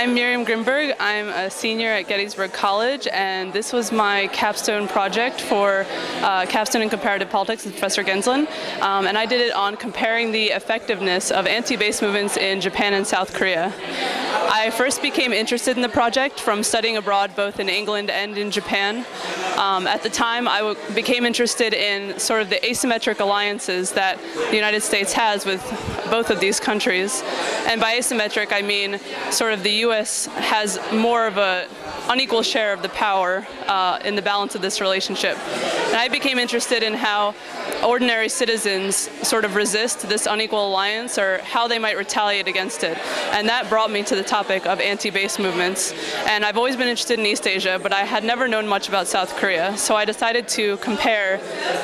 I'm Miriam Grinberg. I'm a senior at Gettysburg College, and this was my capstone project for Capstone in Comparative Politics with Professor Genslen. And I did it on comparing the effectiveness of anti-base movements in Japan and South Korea. I first became interested in the project from studying abroad both in England and in Japan. At the time, I became interested in sort of the asymmetric alliances that the United States has with both of these countries. And by asymmetric, I mean sort of the U.S. has more of an unequal share of the power in the balance of this relationship. And I became interested in how ordinary citizens sort of resist this unequal alliance, or how they might retaliate against it. And that brought me to the topic of anti-base movements. And I've always been interested in East Asia, but I had never known much about South Korea. So I decided to compare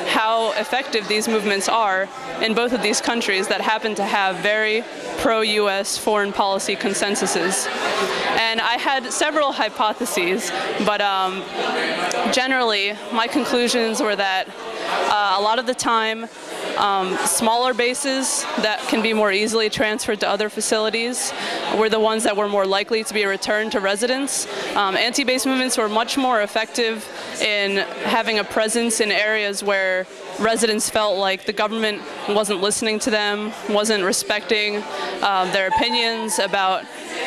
how effective these movements are in both of these countries that happen to have very pro-US foreign policy consensuses. And I had several hypotheses, but generally my conclusions were that a lot of the time smaller bases that can be more easily transferred to other facilities were the ones that were more likely to be returned to residents. Anti-base movements were much more effective in having a presence in areas where residents felt like the government wasn't listening to them, wasn't respecting their opinions about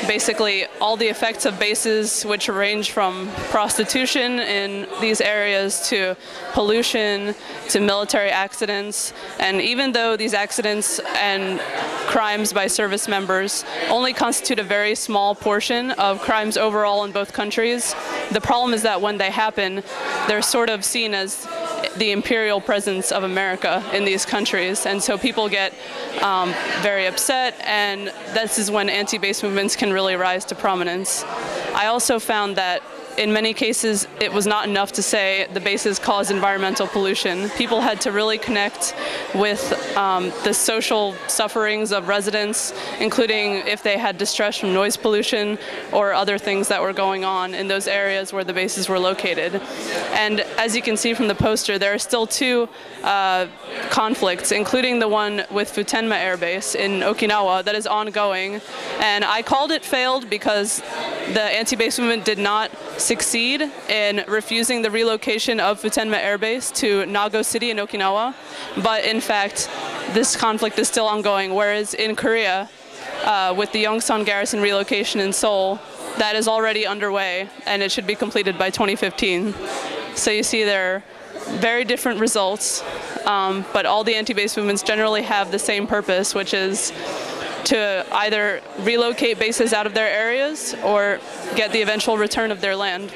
basically all the effects of bases, which range from prostitution in these areas to pollution to military accidents. And even though these accidents and crimes by service members only constitute a very small portion of crimes overall in both countries, the problem is that when they happen, they're sort of seen as the imperial presence of America in these countries. And so people get very upset, and this is when anti-base movements can really rise to prominence. I also found that in many cases, it was not enough to say the bases cause environmental pollution. People had to really connect with the social sufferings of residents, including if they had distress from noise pollution or other things that were going on in those areas where the bases were located. And as you can see from the poster, there are still two conflicts, including the one with Futenma Air Base in Okinawa that is ongoing. And I called it failed because the anti-base movement did not succeed in refusing the relocation of Futenma Air Base to Nago City in Okinawa. But in fact, this conflict is still ongoing, whereas in Korea, with the Yongsan Garrison relocation in Seoul, that is already underway, and it should be completed by 2015. So you see there are very different results, but all the anti-base movements generally have the same purpose, which is to either relocate bases out of their areas or get the eventual return of their land.